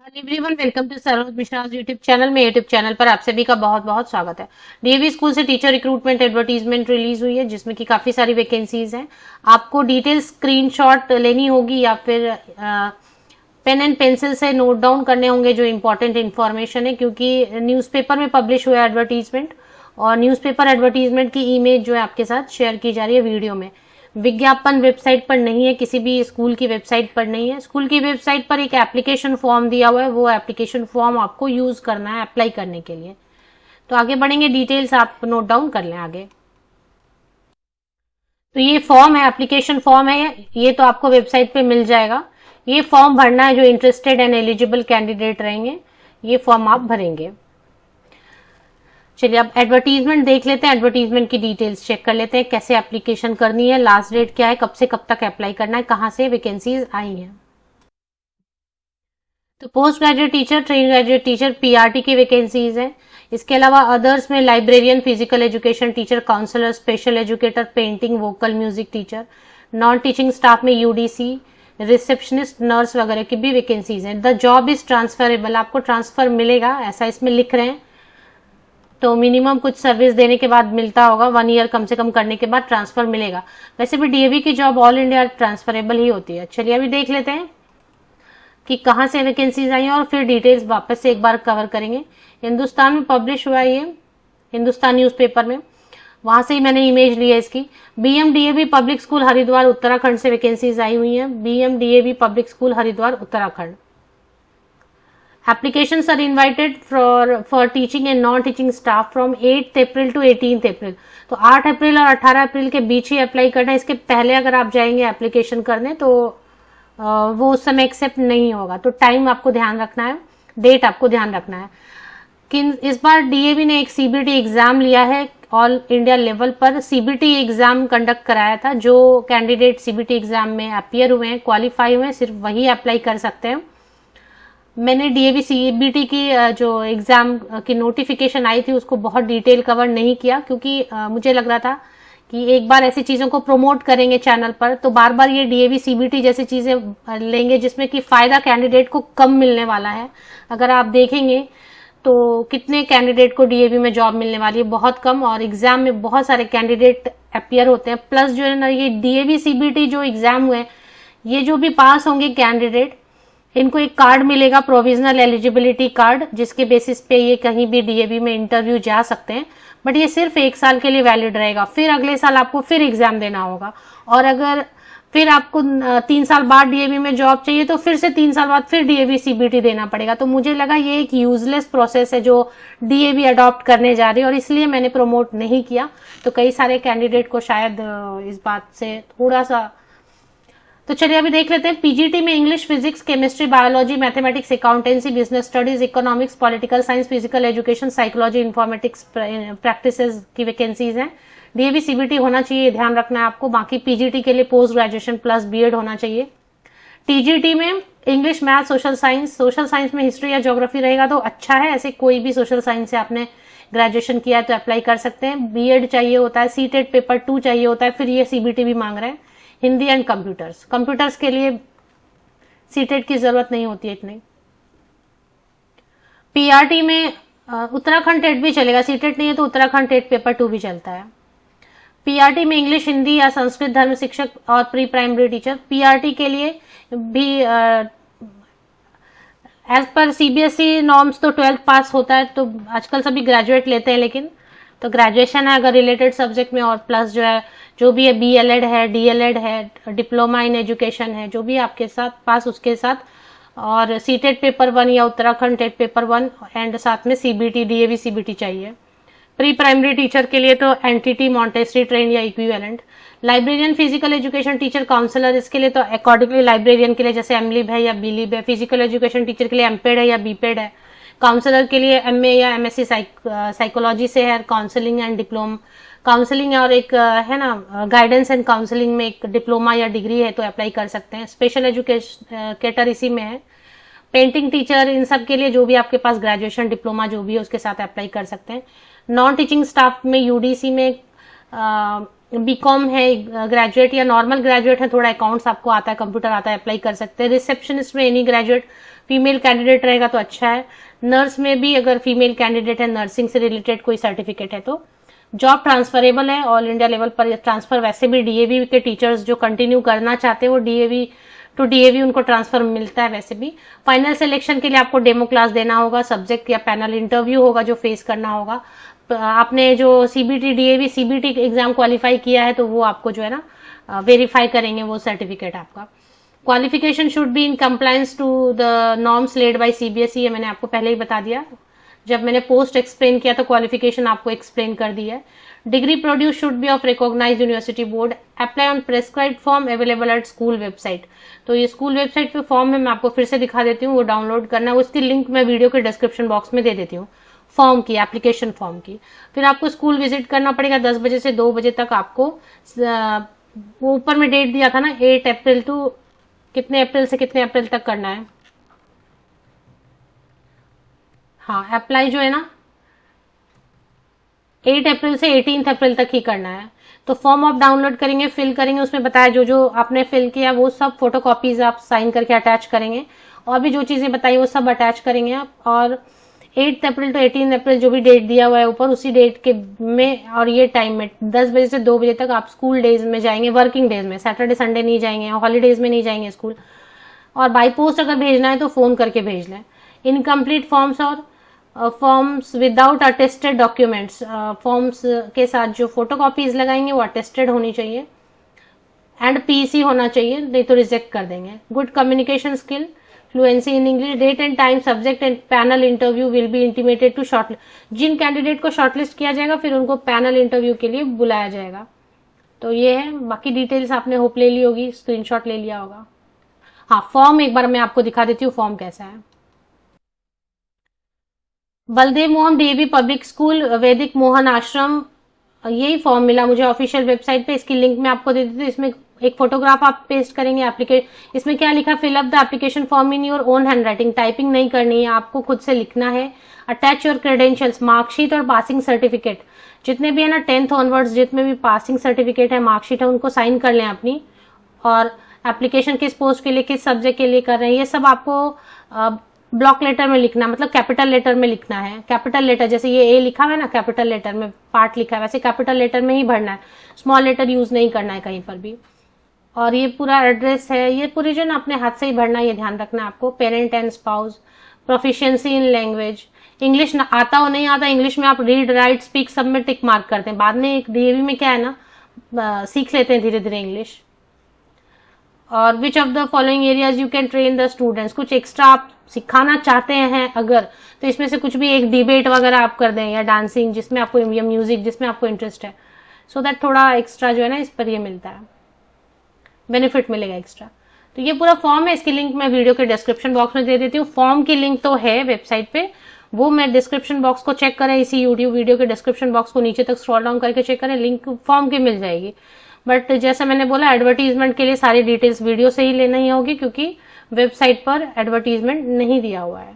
Everyone welcome to Saroj Mishra YouTube channel में। YouTube channel पर आप सभी का बहुत बहुत स्वागत है। डीएवी स्कूल से टीचर रिक्रूटमेंट एडवर्टीजमेंट रिलीज हुई है जिसमें कि काफी सारी वैकेंसीज हैं। आपको डिटेल स्क्रीनशॉट लेनी होगी या फिर पेन एंड पेंसिल से नोट डाउन करने होंगे जो इंपॉर्टेंट इन्फॉर्मेशन है, क्योंकि न्यूज़पेपर में पब्लिश हुआ है एडवर्टीजमेंट और न्यूज़पेपर एडवर्टीजमेंट की इमेज जो है आपके साथ शेयर की जा रही है वीडियो में। विज्ञापन वेबसाइट पर नहीं है, किसी भी स्कूल की वेबसाइट पर नहीं है। स्कूल की वेबसाइट पर एक एप्लीकेशन फॉर्म दिया हुआ है, वो एप्लीकेशन फॉर्म आपको यूज करना है अप्लाई करने के लिए। तो आगे बढ़ेंगे, डिटेल्स आप नोट डाउन कर लें आगे। तो ये फॉर्म है, एप्लीकेशन फॉर्म है, ये तो आपको वेबसाइट पे मिल जाएगा। ये फॉर्म भरना है, जो इंटरेस्टेड एंड एलिजिबल कैंडिडेट रहेंगे ये फॉर्म आप भरेंगे। चलिए अब एडवर्टीजमेंट देख लेते हैं, एडवर्टीजमेंट की डिटेल्स चेक कर लेते हैं, कैसे एप्लीकेशन करनी है, लास्ट डेट क्या है, कब से कब तक अप्लाई करना है, कहाँ से वैकेंसीज आई हैं। तो post graduate teacher, train graduate teacher, PRT की वैकेंसीज हैं। इसके अलावा अदर्स में librarian, physical education teacher, counsellor, special educator, painting, vocal music teacher, non teaching staff में यूडीसी, रिसेप्शनिस्ट, नर्स वगैरह की भी वैकेंसीज हैं। द जॉब इज ट्रांसफरेबल, आपको ट्रांसफर मिलेगा ऐसा इसमें लिख रहे हैं। तो मिनिमम कुछ सर्विस देने के बाद मिलता होगा, 1 ईयर कम से कम करने के बाद ट्रांसफर मिलेगा। वैसे भी डीएवी की जॉब ऑल इंडिया ट्रांसफरेबल ही होती है। चलिए अभी देख लेते हैं कि कहाँ से वैकेंसीज आई हैं और फिर डिटेल्स वापस से एक बार कवर करेंगे। हिंदुस्तान में पब्लिश हुआ है ये, हिंदुस्तान न्यूज़पेपर में, वहां से ही मैंने इमेज ली है इसकी। BMDAV public school Haridwar Uttarakhand से वैकेंसीज आई हुई हैं। BMDAV public school Haridwar Uttarakhand. Applications are invited for teaching and non-teaching staff from 8th April to 18th April। तो 8 अप्रैल और 18 अप्रैल के बीच ही अप्लाई करना है। इसके पहले अगर आप जाएंगे एप्लीकेशन करने तो वो उस समय एक्सेप्ट नहीं होगा। तो टाइम आपको ध्यान रखना है, डेट आपको ध्यान रखना है। कि इस बार डीएवी ने एक सीबीटी एग्जाम लिया है, ऑल इंडिया लेवल पर सीबीटी एग्जाम कंडक्ट कराया था। जो कैंडिडेट सीबीटी एग्जाम में अपियर हुए हैं, क्वालिफाई हुए हैं, सिर्फ वही अप्लाई कर सकते हैं। मैंने डीएवी सीबीटी की जो एग्जाम की नोटिफिकेशन आई थी उसको बहुत डिटेल कवर नहीं किया, क्योंकि मुझे लग रहा था कि एक बार ऐसी चीजों को प्रमोट करेंगे चैनल पर तो बार बार ये डीएवी सीबीटी जैसी चीजें लेंगे जिसमें कि फायदा कैंडिडेट को कम मिलने वाला है। अगर आप देखेंगे तो कितने कैंडिडेट को डीएवी में जॉब मिलने वाली है, बहुत कम, और एग्जाम में बहुत सारे कैंडिडेट अपियर होते हैं। प्लस जो है ना, ये डीएवी सीबीटी जो एग्जाम हुए, ये जो भी पास होंगे कैंडिडेट, इनको एक कार्ड मिलेगा, प्रोविजनल एलिजिबिलिटी कार्ड, जिसके बेसिस पे ये कहीं भी डीएवी में इंटरव्यू जा सकते हैं। बट ये सिर्फ 1 साल के लिए वैलिड रहेगा, फिर अगले साल आपको फिर एग्जाम देना होगा। और अगर फिर आपको 3 साल बाद डीएवी में जॉब चाहिए तो फिर से 3 साल बाद फिर डीएवी सीबीटी देना पड़ेगा। तो मुझे लगा ये एक यूजलेस प्रोसेस है जो डीएवी अडॉप्ट करने जा रही है, और इसलिए मैंने प्रमोट नहीं किया। तो कई सारे कैंडिडेट को शायद इस बात से थोड़ा सा। तो चलिए अभी देख लेते हैं। पीजीटी में English, physics, chemistry, biology, mathematics, accountancy, business studies, economics, political science, physical education, psychology, informatics practices की वैकेंसीज हैं। डीएवी सीबीटी होना चाहिए, ध्यान रखना है आपको। बाकी पीजीटी के लिए पोस्ट ग्रेजुएशन प्लस बीएड होना चाहिए। टीजीटी में English, math, social science, social science में हिस्ट्री या ज्योग्राफी रहेगा तो अच्छा है। ऐसे कोई भी सोशल साइंस से आपने ग्रेजुएशन किया है तो अप्लाई कर सकते हैं। बीएड चाहिए होता है, सीटेट पेपर 2 चाहिए होता है, फिर ये सीबीटी भी मांग रहे हैं। हिंदी एंड कंप्यूटर्स, कंप्यूटर्स के लिए सीटेट की जरूरत नहीं होती है इतनी। पीआरटी में उत्तराखंड टेट भी चलेगा, सीटेट नहीं है तो उत्तराखंड टेट पेपर 2 भी चलता है। पीआरटी में इंग्लिश, हिंदी या संस्कृत, धर्म शिक्षक और प्री प्राइमरी टीचर। पीआरटी के लिए भी एज पर सीबीएसई नॉर्म्स तो 12th पास होता है, तो आजकल सभी ग्रेजुएट लेते हैं, लेकिन तो ग्रेजुएशन है अगर रिलेटेड सब्जेक्ट में, और प्लस जो है जो भी है बीएलएड है, डीएलएड है, डिप्लोमा इन एजुकेशन है, जो भी आपके साथ पास उसके साथ, और सीटेट पेपर 1 या उत्तराखंड टेट पेपर 1 एंड साथ में सीबीटी, डीएवी सीबीटी चाहिए। प्री प्राइमरी टीचर के लिए तो एनटीटी, मॉन्टेसरी ट्रेन या equivalent. Librarian, physical education teacher, counsellor, इसके लिए तो अकॉर्डिंगली लाइब्रेरियन के लिए जैसे एमलिब है या बीलिब है। फिजिकल एजुकेशन टीचर के लिए एमपेड है या बीपेड है। काउंसलर के लिए एमए या एमएससी साइकोलॉजी से है, काउंसलिंग एंड डिप्लोमा काउंसलिंग, और एक है ना गाइडेंस एंड काउंसलिंग में एक डिप्लोमा या डिग्री है तो अप्लाई कर सकते हैं। स्पेशल एजुकेटर इसी में है। पेंटिंग टीचर, इन सब के लिए जो भी आपके पास ग्रेजुएशन डिप्लोमा जो भी है उसके साथ अप्लाई कर सकते हैं। नॉन टीचिंग स्टाफ में यूडीसी में बीकॉम है, ग्रेजुएट या नॉर्मल ग्रेजुएट है, थोड़ा अकाउंट्स आपको आता है, कंप्यूटर आता है, अप्लाई कर सकते हैं। रिसेप्शनिस्ट में एनी ग्रेजुएट, फीमेल कैंडिडेट रहेगा तो अच्छा है। नर्स में भी अगर फीमेल कैंडिडेट है, नर्सिंग से रिलेटेड कोई सर्टिफिकेट है तो जॉब ट्रांसफरेबल है, ऑल इंडिया लेवल पर ट्रांसफर। वैसे भी डीएवी के टीचर्स जो कंटिन्यू करना चाहते हैं वो डीएवी टू डीएवी उनको ट्रांसफर मिलता है वैसे भी। फाइनल सिलेक्शन के लिए आपको डेमो क्लास देना होगा, सब्जेक्ट या पैनल इंटरव्यू होगा जो फेस करना होगा। आपने जो CBT DAV CBT exam qualify किया है तो वो आपको जो है ना वेरीफाई करेंगे वो सर्टिफिकेट आपका। Qualification should be in compliance to the norms laid by CBSE, ये मैंने आपको पहले ही बता दिया जब मैंने पोस्ट एक्सप्लेन किया तो क्वालिफिकेशन आपको एक्सप्लेन कर दी है। Degree produce should be of recognised university board, apply on prescribed form available at school website. तो ये स्कूल वेबसाइट पे फॉर्म है, मैं आपको फिर से दिखा देती हूँ, वो डाउनलोड करना है, उसकी लिंक मैं वीडियो के डिस्क्रिप्शन बॉक्स में दे देती हूँ, फॉर्म की, एप्लीकेशन फॉर्म की। फिर आपको स्कूल विजिट करना पड़ेगा 10 बजे से 2 बजे तक। आपको वो ऊपर में डेट दिया था ना 8 अप्रैल टू कितने अप्रैल से कितने अप्रैल तक करना है। हाँ, अप्लाई जो है ना 8 अप्रैल से 18 अप्रैल तक ही करना है। तो फॉर्म आप डाउनलोड करेंगे, फिल करेंगे, उसमें बताया जो जो आपने फिल किया वो सब फोटो कॉपीज आप साइन करके अटैच करेंगे, और भी जो चीजें बताई वो सब अटैच करेंगे आप। और 8 अप्रैल टू 18 अप्रैल जो भी डेट दिया हुआ है ऊपर, उसी डेट के में और ये टाइम में 10 बजे से 2 बजे तक आप स्कूल डेज में जाएंगे, वर्किंग डेज में, सैटरडे संडे नहीं जाएंगे, हॉलीडेज में नहीं जाएंगे स्कूल। और बाई पोस्ट अगर भेजना है तो फोन करके भेज लें। इनकम्प्लीट फॉर्म्स और forms without attested documents, forms के साथ जो फोटोकॉपीज लगाएंगे वो अटेस्टेड होनी चाहिए एंड पीसी होना चाहिए, नहीं तो रिजेक्ट कर देंगे। Good communication skill, fluency in English, date and time, subject and panel interview will be intimated to shortlist. जिन कैंडिडेट को शॉर्टलिस्ट किया जाएगा फिर उनको पैनल इंटरव्यू के लिए बुलाया जाएगा। तो ये है, बाकी डिटेल्स आपने होप ले ली होगी, स्क्रीनशॉट ले लिया होगा। हाँ, फॉर्म एक बार मैं आपको दिखा देती हूँ फॉर्म कैसा है। Baldev Mohan DAV public school, वैदिक मोहन आश्रम, यही फॉर्म मिला मुझे ऑफिशियल वेबसाइट पे। इसकी लिंक मैं आपको दे देती हूँ। इसमें एक फोटोग्राफ आप पेस्ट करेंगे, एप्लीकेशन, इसमें क्या लिखा, fill up the application form in your own handwriting, typing नहीं करनी है, आपको खुद से लिखना है। अटैच योर क्रेडेंशियल्स, मार्कशीट और पासिंग सर्टिफिकेट, जितने भी है ना 10th ऑनवर्ड्स जितने भी पासिंग सर्टिफिकेट है, मार्कशीट है, उनको साइन कर लें अपनी। और एप्लीकेशन किस पोस्ट के लिए, किस सब्जेक्ट के लिए कर रहे हैं, ये सब आपको ब्लॉक लेटर में लिखना, मतलब कैपिटल लेटर में लिखना है। कैपिटल लेटर, जैसे ये ए लिखा हुआ है ना कैपिटल लेटर में, पार्ट लिखा है, वैसे कैपिटल लेटर में ही भरना है, स्मॉल लेटर यूज नहीं करना है कहीं पर भी। और ये पूरा एड्रेस है, ये पूरी जो ना अपने हाथ से ही भरना है, ये ध्यान रखना है आपको। Parent and spouse, proficiency in language, English ना आता हो नहीं आता, इंग्लिश में आप रीड राइट स्पीक सब में टिक मार्क करते हैं, बाद में एक डीएवी में क्या है ना सीख लेते हैं धीरे धीरे इंग्लिश। और which of the following areas you can train the students, कुछ एक्स्ट्रा आप सिखाना चाहते हैं अगर, तो इसमें से कुछ भी एक डिबेट वगैरह आप कर दें, या डांसिंग जिसमें आपको, या म्यूजिक जिसमें आपको इंटरेस्ट है, सो दैट थोड़ा एक्स्ट्रा जो है ना इस पर ये मिलता है, बेनिफिट मिलेगा एक्स्ट्रा। तो ये पूरा फॉर्म है, इसकी लिंक मैं वीडियो के डिस्क्रिप्शन बॉक्स में दे देती हूँ। फॉर्म की लिंक तो है वेबसाइट पे, वो मैं डिस्क्रिप्शन बॉक्स को चेक करें, इसी यूट्यूब वीडियो के डिस्क्रिप्शन बॉक्स को नीचे तक स्क्रॉल डाउन करके चेक करें, लिंक फॉर्म की मिल जाएगी। बट जैसा मैंने बोला, एडवर्टीजमेंट के लिए सारी डिटेल्स वीडियो से ही लेना ही होगी, क्योंकि वेबसाइट पर एडवर्टीजमेंट नहीं दिया हुआ है।